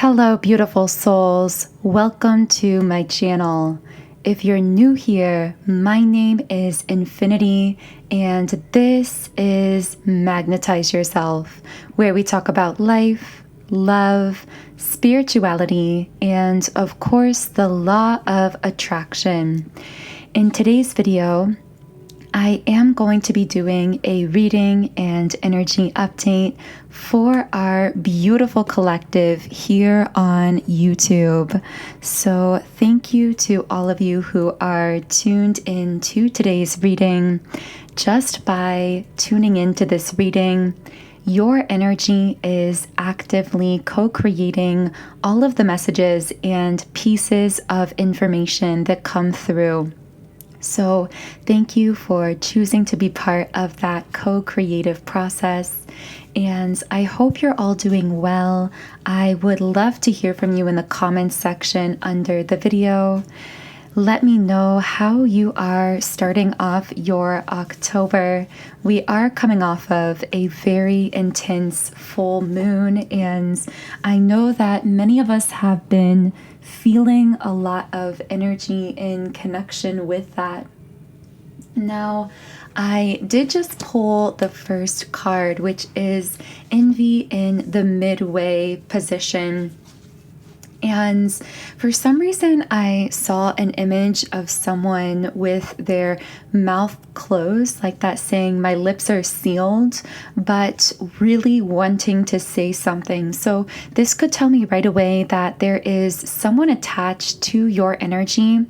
Hello, beautiful souls. Welcome to my channel. If you're new here, my name is Infinity, and this is Magnetize Yourself, where we talk about life, love, spirituality, and of course, the law of attraction. In today's video, I am going to be doing a reading and energy update for our beautiful collective here on YouTube. So thank you to all of you who are tuned in to today's reading. Just by tuning into this reading, your energy is actively co-creating all of the messages and pieces of information that come through. So thank you for choosing to be part of that co-creative process, and I hope you're all doing well. I would love to hear from you in the comments section under the video. Let me know how you are starting off your October. We are coming off of a very intense full moon, and I know that many of us have been feeling a lot of energy in connection with that. Now, I did just pull the first card, which is Envy in the midway position. And for some reason, I saw an image of someone with their mouth closed, like that saying, "My lips are sealed," but really wanting to say something. So this could tell me right away that there is someone attached to your energy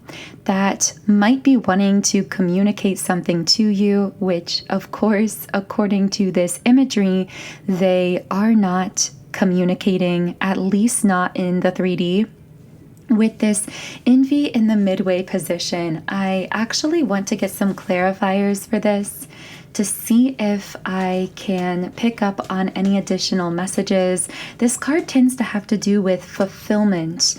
that might be wanting to communicate something to you, which, of course, according to this imagery, they are not communicating, at least not in the 3D. With this envy in the midway position, I actually want to get some clarifiers for this to see if I can pick up on any additional messages. This card tends to have to do with fulfillment.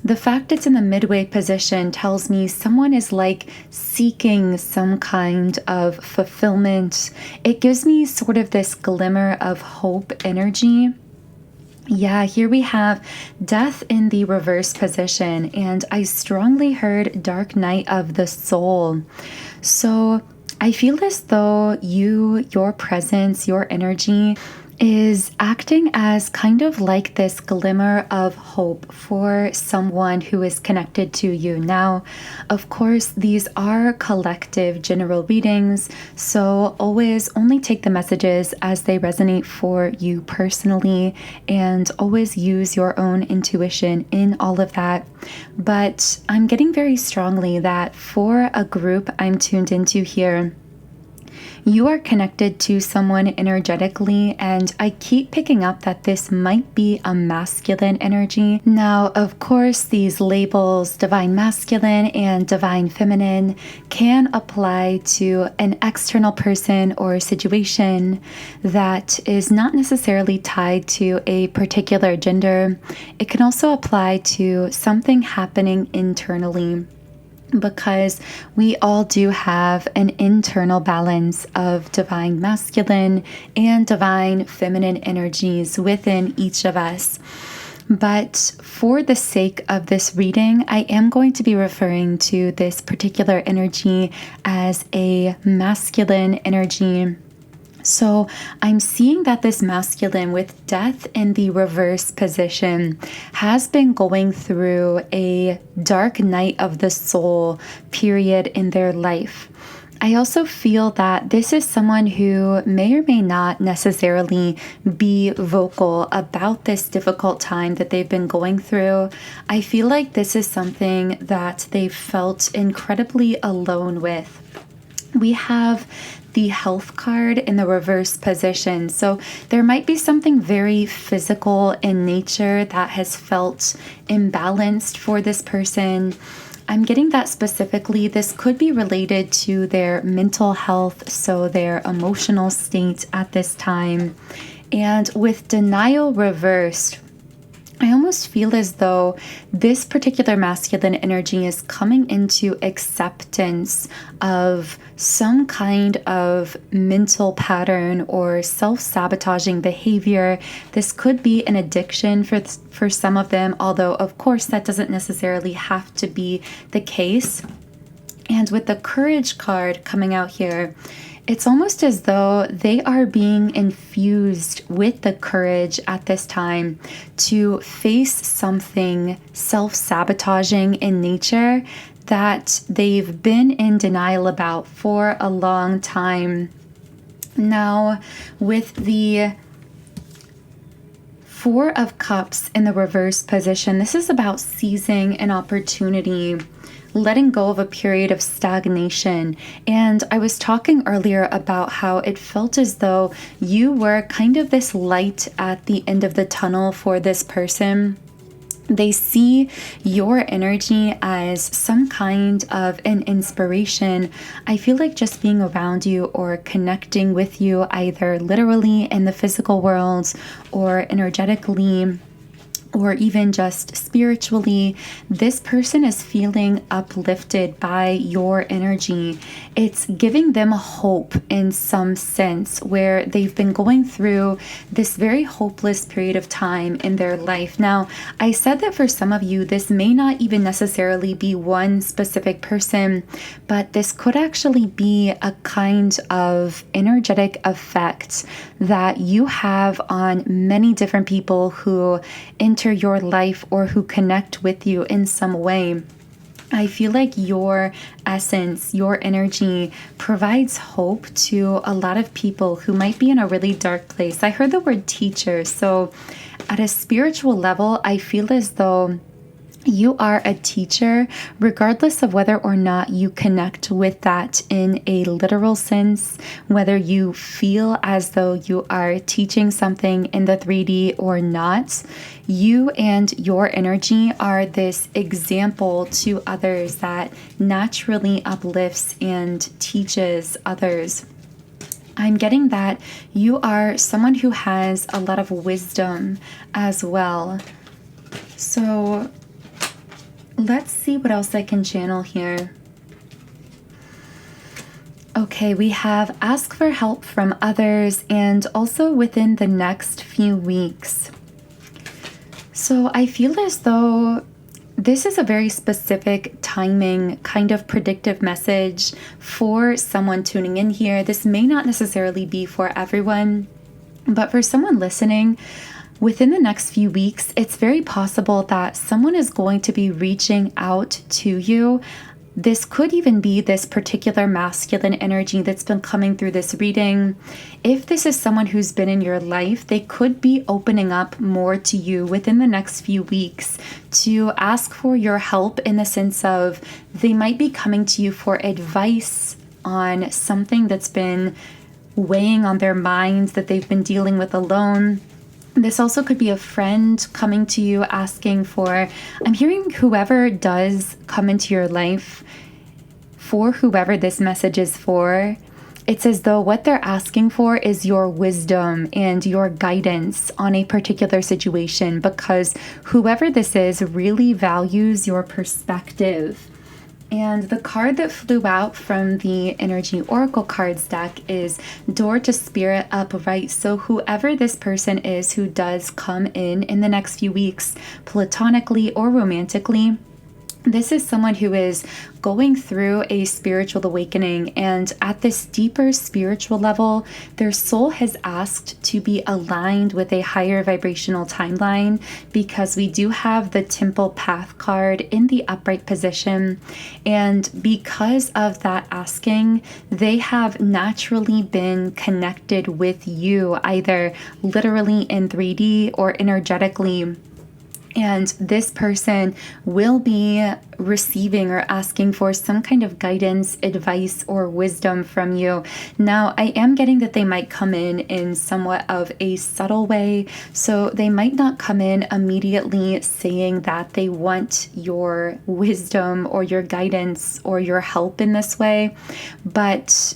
The fact it's in the midway position tells me someone is like seeking some kind of fulfillment. It gives me sort of this glimmer of hope energy. Yeah, here we have Death in the reverse position, and I strongly heard Dark Night of the Soul. So I feel as though your presence, your energy is acting as kind of like this glimmer of hope for someone who is connected to you. Now, of course, these are collective general readings, so always only take the messages as they resonate for you personally, and always use your own intuition in all of that. But I'm getting very strongly that for a group I'm tuned into here, you are connected to someone energetically, and I keep picking up that this might be a masculine energy. Now, of course, these labels, divine masculine and divine feminine, can apply to an external person or situation that is not necessarily tied to a particular gender. It can also apply to something happening internally, because we all do have an internal balance of divine masculine and divine feminine energies within each of us. But for the sake of this reading, I am going to be referring to this particular energy as a masculine energy. So I'm seeing that this masculine with Death in the reverse position has been going through a dark night of the soul period in their life. I also feel that this is someone who may or may not necessarily be vocal about this difficult time that they've been going through. I feel like this is something that they felt incredibly alone with. We have the Health card in the reverse position. So there might be something very physical in nature that has felt imbalanced for this person. I'm getting that specifically this could be related to their mental health, so their emotional state at this time. And with denial reversed, I almost feel as though this particular masculine energy is coming into acceptance of some kind of mental pattern or self-sabotaging behavior. This could be an addiction for some of them, although of course that doesn't necessarily have to be the case. And with the Courage card coming out here, it's almost as though they are being infused with the courage at this time to face something self-sabotaging in nature that they've been in denial about for a long time. Now, with the Four of Cups in the reverse position, this is about seizing an opportunity, letting go of a period of stagnation. And I was talking earlier about how it felt as though you were kind of this light at the end of the tunnel for this person. They see your energy as some kind of an inspiration. I feel like just being around you or connecting with you, either literally in the physical world or energetically, or even just spiritually, this person is feeling uplifted by your energy. It's giving them hope in some sense, where they've been going through this very hopeless period of time in their life. Now, I said that for some of you, this may not even necessarily be one specific person, but this could actually be a kind of energetic effect that you have on many different people who enter your life or who connect with you in some way. I feel like your essence, your energy provides hope to a lot of people who might be in a really dark place. I heard the word teacher. So at a spiritual level, I feel as though you are a teacher, regardless of whether or not you connect with that in a literal sense, whether you feel as though you are teaching something in the 3D or not. You and your energy are this example to others that naturally uplifts and teaches others. I'm getting that you are someone who has a lot of wisdom as well. So let's see what else I can channel here. Okay, we have ask for help from others and also within the next few weeks. So I feel as though this is a very specific timing, kind of predictive message for someone tuning in here. This may not necessarily be for everyone, but for someone listening, within the next few weeks, it's very possible that someone is going to be reaching out to you. This could even be this particular masculine energy that's been coming through this reading. If this is someone who's been in your life, they could be opening up more to you within the next few weeks to ask for your help, in the sense of they might be coming to you for advice on something that's been weighing on their minds that they've been dealing with alone. This also could be a friend coming to you asking for, I'm hearing whoever does come into your life, for whoever this message is for, it's as though what they're asking for is your wisdom and your guidance on a particular situation, because whoever this is really values your perspective. And the card that flew out from the Energy Oracle cards deck is Door to Spirit Upright. So whoever this person is who does come in the next few weeks, platonically or romantically, this is someone who is going through a spiritual awakening, and at this deeper spiritual level, their soul has asked to be aligned with a higher vibrational timeline, because we do have the Temple Path card in the upright position. And because of that asking, they have naturally been connected with you, either literally in 3D or energetically. And this person will be receiving or asking for some kind of guidance, advice, or wisdom from you. Now, I am getting that they might come in somewhat of a subtle way. So they might not come in immediately saying that they want your wisdom or your guidance or your help in this way. But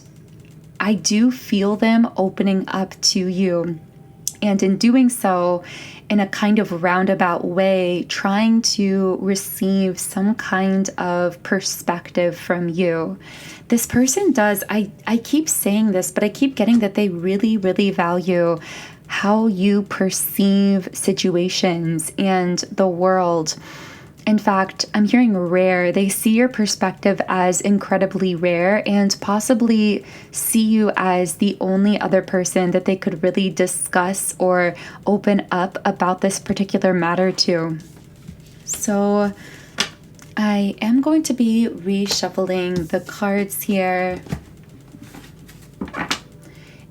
I do feel them opening up to you. And in doing so, in a kind of roundabout way, trying to receive some kind of perspective from you. This person does, I keep saying this, but I keep getting that they really, really value how you perceive situations and the world. In fact, I'm hearing rare. They see your perspective as incredibly rare and possibly see you as the only other person that they could really discuss or open up about this particular matter to. So I am going to be reshuffling the cards here.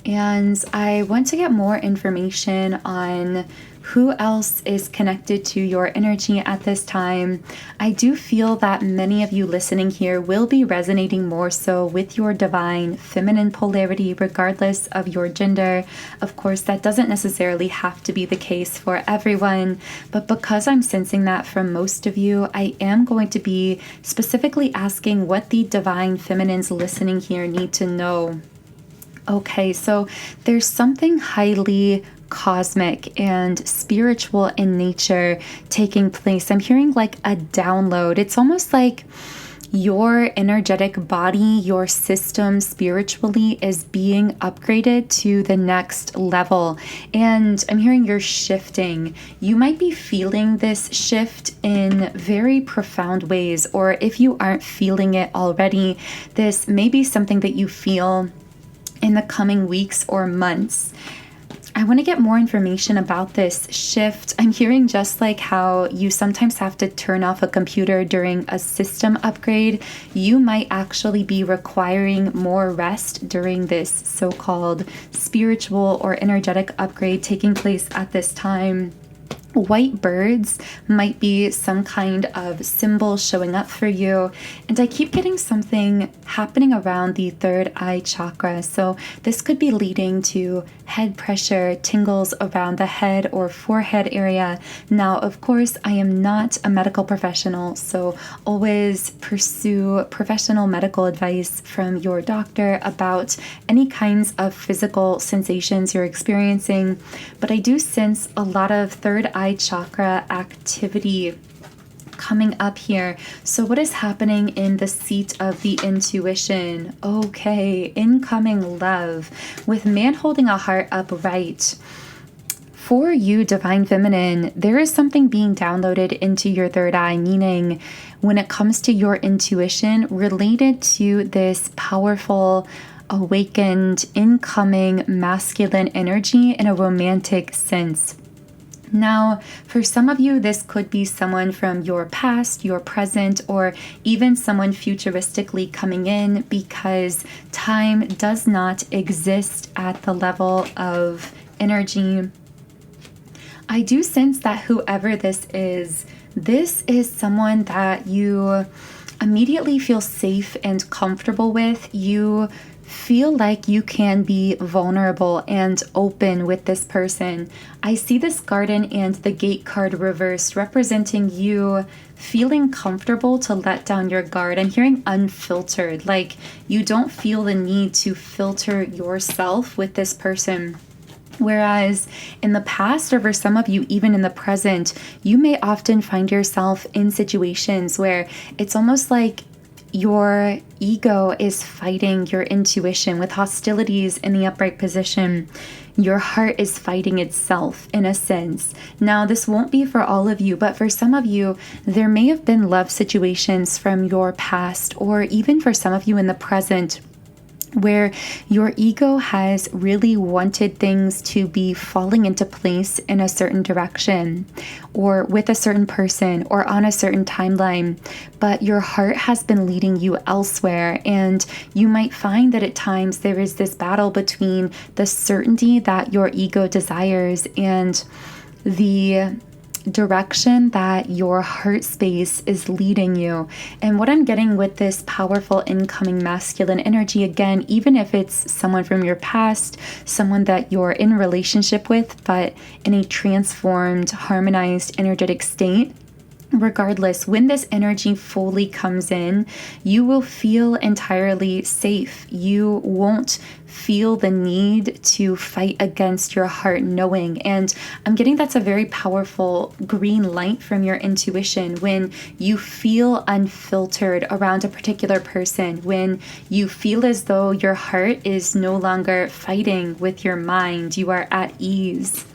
And I want to get more information on who else is connected to your energy at this time. I do feel that many of you listening here will be resonating more so with your divine feminine polarity, regardless of your gender. Of course, that doesn't necessarily have to be the case for everyone, but because I'm sensing that from most of you, I am going to be specifically asking what the divine feminines listening here need to know. Okay, so there's something highly cosmic and spiritual in nature taking place. I'm hearing like a download. It's almost like your energetic body, your system spiritually is being upgraded to the next level. And I'm hearing you're shifting. You might be feeling this shift in very profound ways, or if you aren't feeling it already, this may be something that you feel in the coming weeks or months. I want to get more information about this shift. I'm hearing just like how you sometimes have to turn off a computer during a system upgrade, you might actually be requiring more rest during this so-called spiritual or energetic upgrade taking place at this time. White birds might be some kind of symbol showing up for you. And I keep getting something happening around the third eye chakra. So this could be leading to head pressure, tingles around the head or forehead area. Now, of course, I am not a medical professional, so always pursue professional medical advice from your doctor about any kinds of physical sensations you're experiencing. But I do sense a lot of third eye chakra activity coming up here. So what is happening in the seat of the intuition? Okay, incoming love with man holding a heart upright. For you, divine feminine, there is something being downloaded into your third eye, meaning when it comes to your intuition related to this powerful awakened incoming masculine energy in a romantic sense. Now, for some of you, this could be someone from your past, your present, or even someone futuristically coming in, because time does not exist at the level of energy. I do sense that whoever this is someone that you immediately feel safe and comfortable with. You feel like you can be vulnerable and open with this person. I see this garden and the gate card reversed, representing you feeling comfortable to let down your guard. I'm hearing unfiltered, like you don't feel the need to filter yourself with this person. Whereas in the past, or for some of you, even in the present, you may often find yourself in situations where it's almost like your ego is fighting your intuition with hostilities in the upright position. Your heart is fighting itself in a sense. Now, this won't be for all of you, but for some of you, there may have been love situations from your past, or even for some of you in the present, where your ego has really wanted things to be falling into place in a certain direction, or with a certain person, or on a certain timeline, but your heart has been leading you elsewhere. And you might find that at times there is this battle between the certainty that your ego desires and the direction that your heart space is leading you. And what I'm getting with this powerful incoming masculine energy, again, even if it's someone from your past, someone that you're in relationship with, but in a transformed, harmonized, energetic state, regardless, when this energy fully comes in, you will feel entirely safe. You won't feel the need to fight against your heart knowing. And I'm getting that's a very powerful green light from your intuition when you feel unfiltered around a particular person, when you feel as though your heart is no longer fighting with your mind. You are at ease.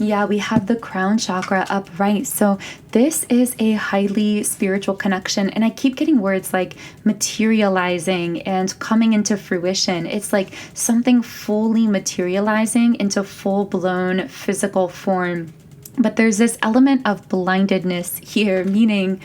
Yeah, we have the crown chakra upright. So this is a highly spiritual connection. And I keep getting words like materializing and coming into fruition. It's like something fully materializing into full-blown physical form. But there's this element of blindedness here, meaning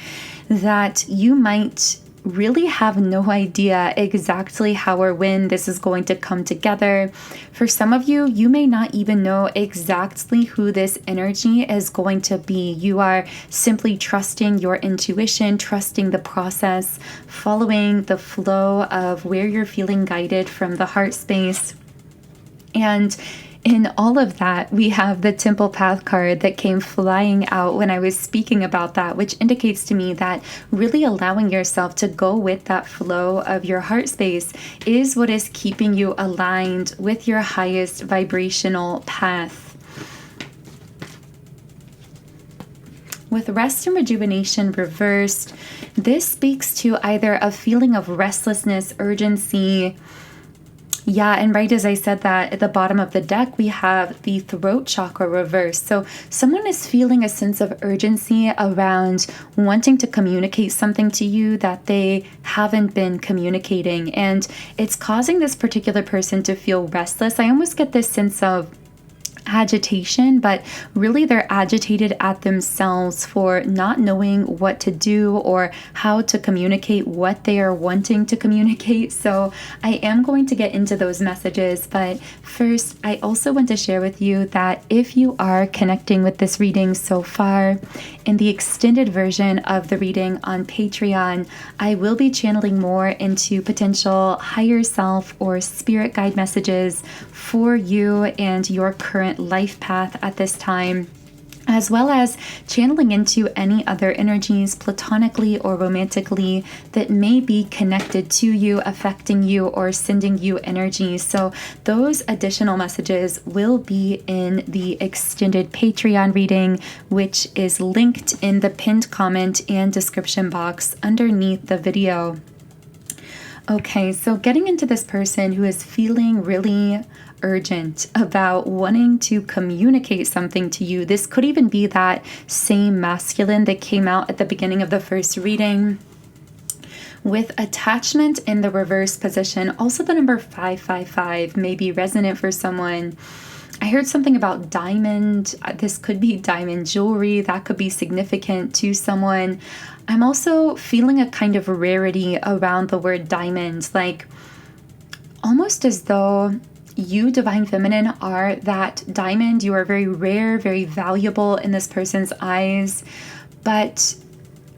that you might really have no idea exactly how or when this is going to come together. For some of you, you may not even know exactly who this energy is going to be. You are simply trusting your intuition, trusting the process, following the flow of where you're feeling guided from the heart space. And in all of that, we have the Temple Path card that came flying out when I was speaking about that, which indicates to me that really allowing yourself to go with that flow of your heart space is what is keeping you aligned with your highest vibrational path. With rest and rejuvenation reversed, this speaks to either a feeling of restlessness, urgency. Yeah, and right as I said that, at the bottom of the deck, we have the throat chakra reversed. So someone is feeling a sense of urgency around wanting to communicate something to you that they haven't been communicating. And it's causing this particular person to feel restless. I almost get this sense of agitation, but really they're agitated at themselves for not knowing what to do or how to communicate what they are wanting to communicate. So I am going to get into those messages, but first I also want to share with you that if you are connecting with this reading so far, in the extended version of the reading on Patreon, I will be channeling more into potential higher self or spirit guide messages for you and your current life path at this time, as well as channeling into any other energies, platonically or romantically, that may be connected to you, affecting you, or sending you energy. So those additional messages will be in the extended Patreon reading, which is linked in the pinned comment and description box underneath the video. Okay, so getting into this person who is feeling really urgent about wanting to communicate something to you. This could even be that same masculine that came out at the beginning of the first reading. With attachment in the reverse position, also the number 555 may be resonant for someone. I heard something about diamond. This could be diamond jewelry. That could be significant to someone. I'm also feeling a kind of rarity around the word diamond, like almost as though you, Divine Feminine, are that diamond. You are very rare, very valuable in this person's eyes. But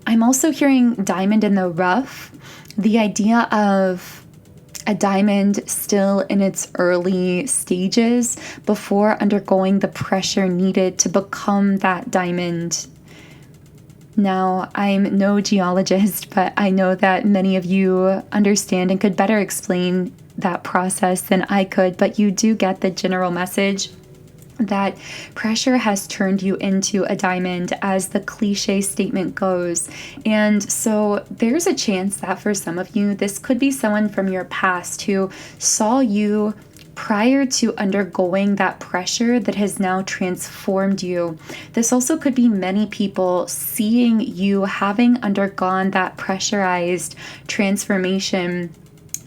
I'm also hearing diamond in the rough. The idea of a diamond still in its early stages before undergoing the pressure needed to become that diamond. Now, I'm no geologist, but I know that many of you understand and could better explain that process than I could, but you do get the general message that pressure has turned you into a diamond, as the cliche statement goes. And so there's a chance that for some of you, this could be someone from your past who saw you prior to undergoing that pressure that has now transformed you. This also could be many people seeing you having undergone that pressurized transformation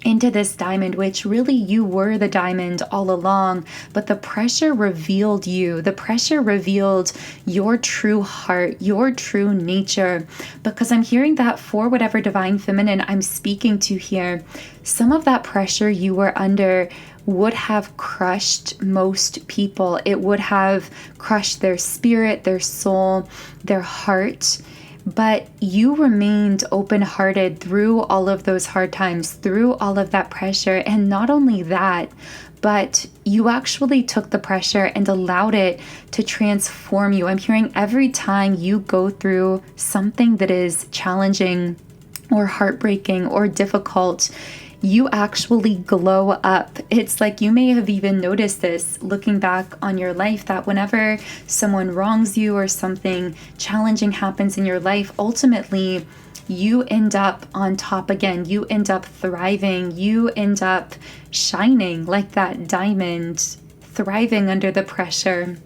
into this diamond, which really you were the diamond all along, but the pressure revealed you. The pressure revealed your true heart, your true nature, because I'm hearing that for whatever Divine Feminine I'm speaking to here, some of that pressure you were under would have crushed most people. It would have crushed their spirit, their soul, their heart. But you remained open-hearted through all of those hard times, through all of that pressure. And not only that, but you actually took the pressure and allowed it to transform you. I'm hearing every time you go through something that is challenging or heartbreaking or difficult, you actually glow up. It's like you may have even noticed this looking back on your life, that whenever someone wrongs you or something challenging happens in your life, ultimately you end up on top again. You end up thriving. You end up shining like that diamond, thriving under the pressure.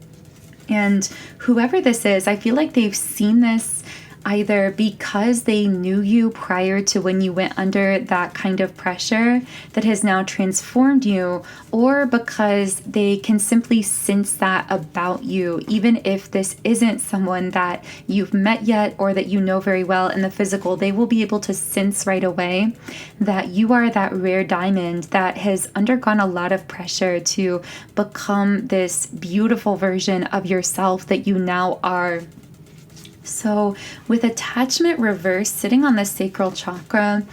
And whoever this is, I feel like they've seen this either because they knew you prior to when you went under that kind of pressure that has now transformed you, or because they can simply sense that about you, even if this isn't someone that you've met yet or that you know very well in the physical. They will be able to sense right away that you are that rare diamond that has undergone a lot of pressure to become this beautiful version of yourself that you now are. So with attachment reverse sitting on the sacral chakra,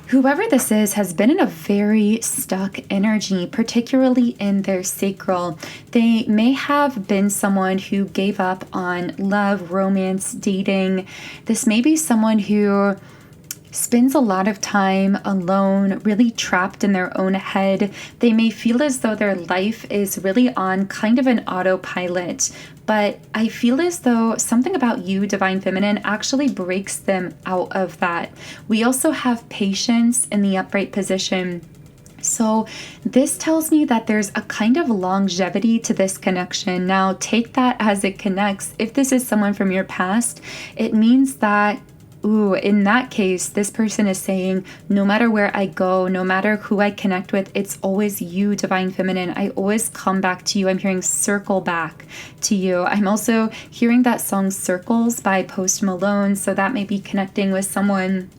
whoever this is has been in a very stuck energy, particularly in their sacral. They may have been someone who gave up on love, romance, dating. This may be someone who spends a lot of time alone, really trapped in their own head. They may feel as though their life is really on kind of an autopilot, but I feel as though something about you, Divine Feminine, actually breaks them out of that. We also have patience in the upright position. So this tells me that there's a kind of longevity to this connection. Now take that as it connects. If this is someone from your past, it means that in that case, this person is saying, no matter where I go, no matter who I connect with, it's always you, Divine Feminine. I always come back to you. I'm hearing circle back to you. I'm also hearing that song Circles by Post Malone. So that may be connecting with someone.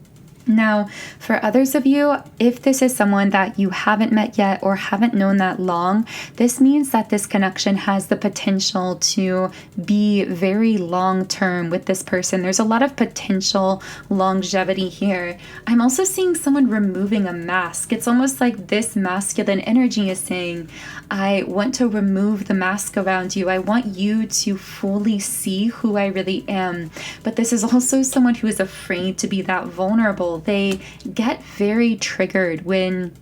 Now, for others of you, if this is someone that you haven't met yet or haven't known that long, this means that this connection has the potential to be very long-term with this person. There's a lot of potential longevity here. I'm also seeing someone removing a mask. It's almost like this masculine energy is saying, I want to remove the mask around you. I want you to fully see who I really am. But this is also someone who is afraid to be that vulnerable. They get very triggered when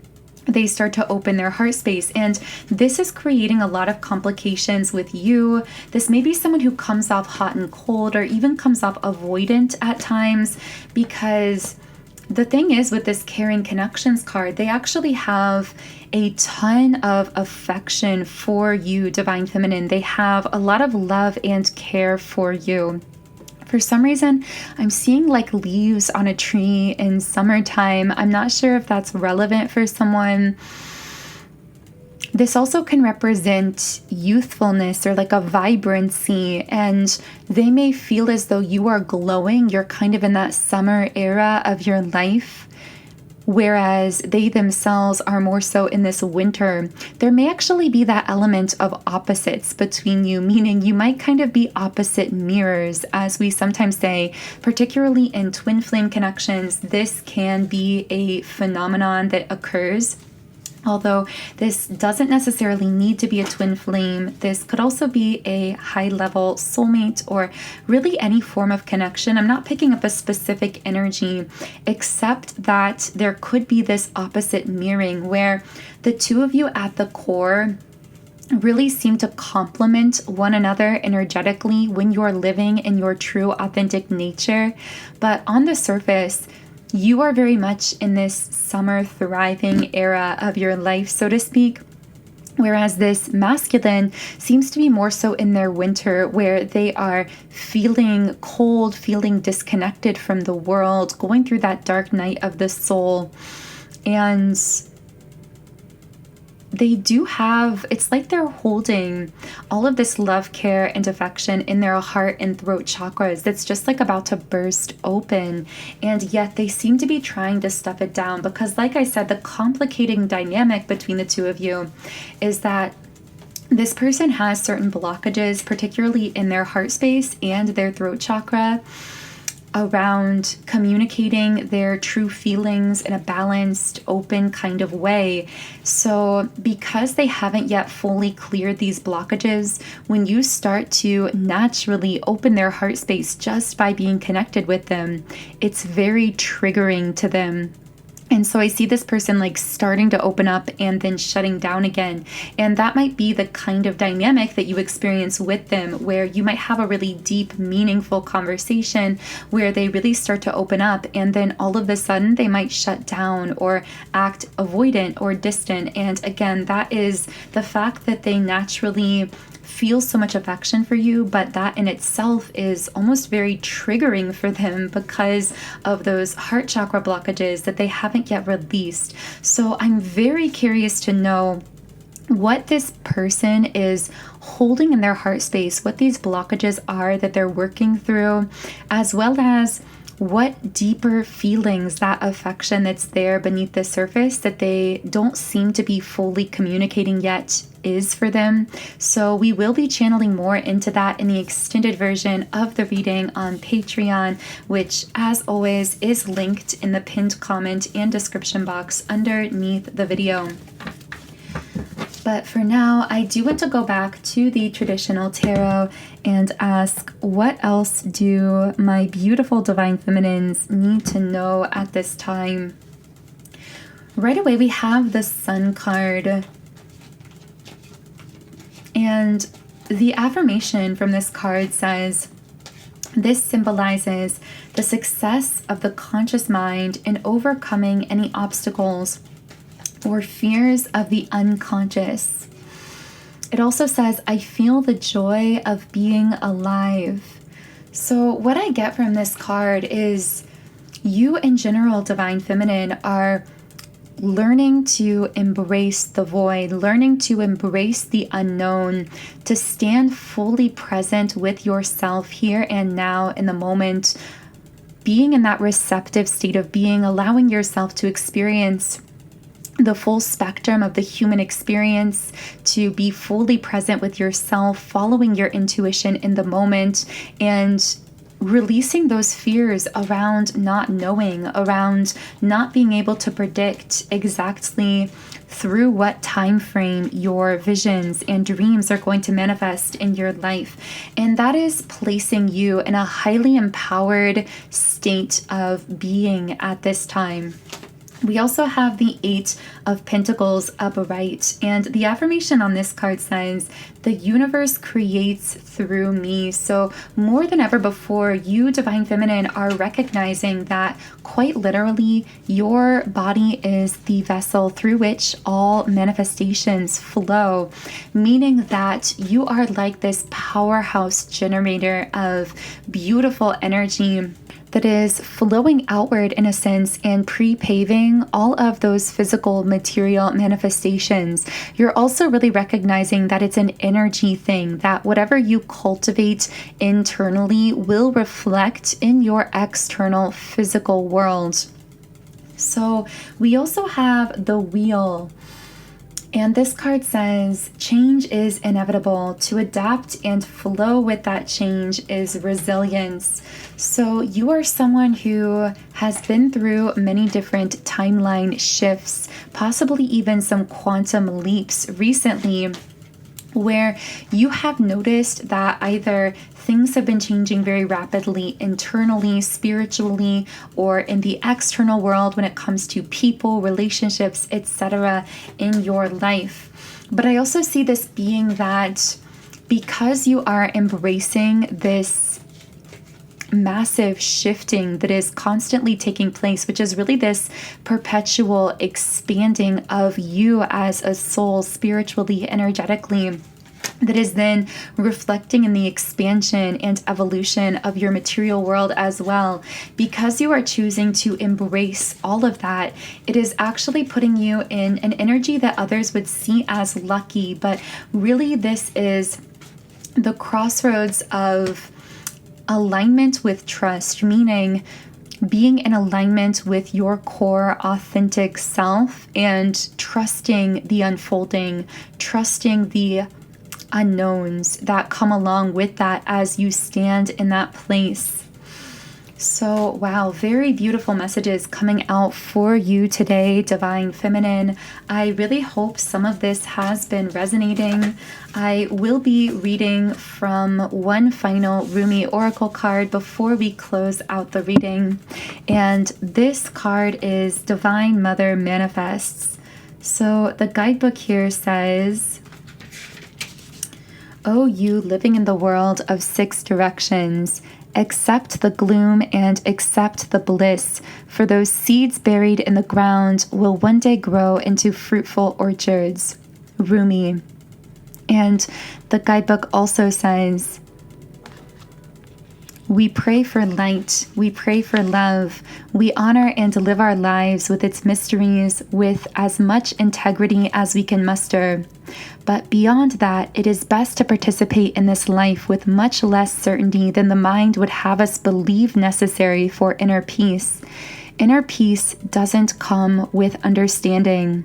they start to open their heart space, and this is creating a lot of complications with you. This may be someone who comes off hot and cold, or even comes off avoidant at times, because the thing is with this caring connections card, they actually have a ton of affection for you, Divine Feminine. They have a lot of love and care for you. For some reason, I'm seeing like leaves on a tree in summertime. I'm not sure if that's relevant for someone. This also can represent youthfulness or like a vibrancy, and they may feel as though you are glowing. You're kind of in that summer era of your life, whereas they themselves are more so in this winter. There may actually be that element of opposites between you, meaning you might kind of be opposite mirrors, as we sometimes say, particularly in twin flame connections. This can be a phenomenon that occurs. Although this doesn't necessarily need to be a twin flame, this could also be a high-level soulmate or really any form of connection. I'm not picking up a specific energy, except that there could be this opposite mirroring where the two of you at the core really seem to complement one another energetically when you're living in your true authentic nature. But on the surface, you are very much in this summer thriving era of your life, so to speak, whereas this masculine seems to be more so in their winter, where they are feeling cold, feeling disconnected from the world, going through that dark night of the soul. And they do have, it's like they're holding all of this love, care, and affection in their heart and throat chakras that's just like about to burst open. And yet they seem to be trying to stuff it down because, like I said, the complicating dynamic between the two of you is that this person has certain blockages, particularly in their heart space and their throat chakra. around communicating their true feelings in a balanced, open kind of way. So because they haven't yet fully cleared these blockages, when you start to naturally open their heart space just by being connected with them, it's very triggering to them. And so I see this person like starting to open up and then shutting down again. And that might be the kind of dynamic that you experience with them, where you might have a really deep, meaningful conversation where they really start to open up, and then all of a sudden they might shut down or act avoidant or distant. And again, that is the fact that they naturally feel so much affection for you, but that in itself is almost very triggering for them because of those heart chakra blockages that they haven't yet released. So I'm very curious to know what this person is holding in their heart space, what these blockages are that they're working through, as well as what deeper feelings, that affection that's there beneath the surface that they don't seem to be fully communicating yet is for them. So we will be channeling more into that in the extended version of the reading on Patreon, which as always is linked in the pinned comment and description box underneath the video. But for now, I do want to go back to the traditional tarot and ask, what else do my beautiful divine feminines need to know at this time? Right away, we have the Sun card. And the affirmation from this card says, this symbolizes the success of the conscious mind in overcoming any obstacles or fears of the unconscious. It also says, I feel the joy of being alive. So what I get from this card is you in general, divine feminine, are learning to embrace the void, learning to embrace the unknown, to stand fully present with yourself here and now in the moment, being in that receptive state of being, allowing yourself to experience the full spectrum of the human experience, to be fully present with yourself, following your intuition in the moment, and releasing those fears around not knowing, around not being able to predict exactly through what time frame your visions and dreams are going to manifest in your life. And that is placing you in a highly empowered state of being at this time. We also have the Eight of Pentacles upright, and the affirmation on this card says, the universe creates through me. So more than ever before, you, divine feminine, are recognizing that quite literally your body is the vessel through which all manifestations flow, meaning that you are like this powerhouse generator of beautiful energy that is flowing outward in a sense and pre-paving all of those physical material manifestations. You're also really recognizing that it's an energy thing, that whatever you cultivate internally will reflect in your external physical world. So we also have the Wheel. And this card says, change is inevitable. To adapt and flow with that change is resilience. So you are someone who has been through many different timeline shifts, possibly even some quantum leaps recently, where you have noticed that either things have been changing very rapidly internally, spiritually, or in the external world when it comes to people, relationships, etc. in your life. But I also see this being that because you are embracing this massive shifting that is constantly taking place, which is really this perpetual expanding of you as a soul, spiritually, energetically, that is then reflecting in the expansion and evolution of your material world as well. Because you are choosing to embrace all of that, it is actually putting you in an energy that others would see as lucky, but really this is the crossroads of alignment with trust, meaning being in alignment with your core authentic self and trusting the unfolding, trusting the unknowns that come along with that as you stand in that place. So, wow, very beautiful messages coming out for you today, Divine Feminine. I really hope some of this has been resonating. I will be reading from one final Rumi Oracle card before we close out the reading. And this card is Divine Mother Manifests. So the guidebook here says, "O you living in the world of 6 directions, accept the gloom and accept the bliss, for those seeds buried in the ground will one day grow into fruitful orchards." Rumi. And the guidebook also says, "We pray for light, we pray for love, we honor and live our lives with its mysteries with as much integrity as we can muster. But beyond that, it is best to participate in this life with much less certainty than the mind would have us believe necessary for inner peace. Inner peace doesn't come with understanding.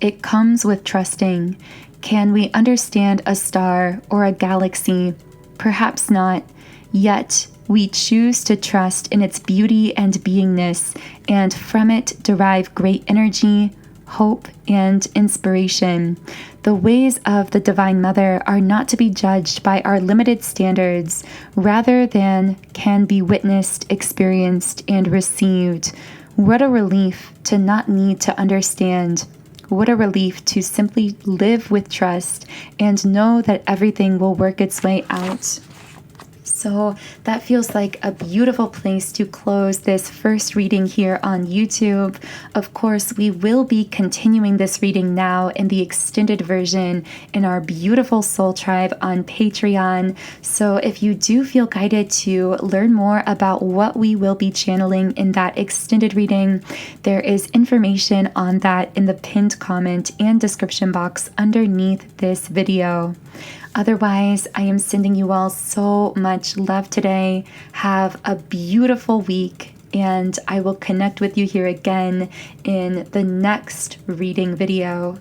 It comes with trusting. Can we understand a star or a galaxy? Perhaps not. Yet, we choose to trust in its beauty and beingness, and from it derive great energy, hope, and inspiration. The ways of the Divine Mother are not to be judged by our limited standards, rather than can be witnessed, experienced, and received. What a relief to not need to understand. What a relief to simply live with trust and know that everything will work its way out." So that feels like a beautiful place to close this first reading here on YouTube. Of course, we will be continuing this reading now in the extended version in our beautiful Soul Tribe on Patreon. So if you do feel guided to learn more about what we will be channeling in that extended reading, there is information on that in the pinned comment and description box underneath this video. Otherwise, I am sending you all so much love today. Have a beautiful week, and I will connect with you here again in the next reading video.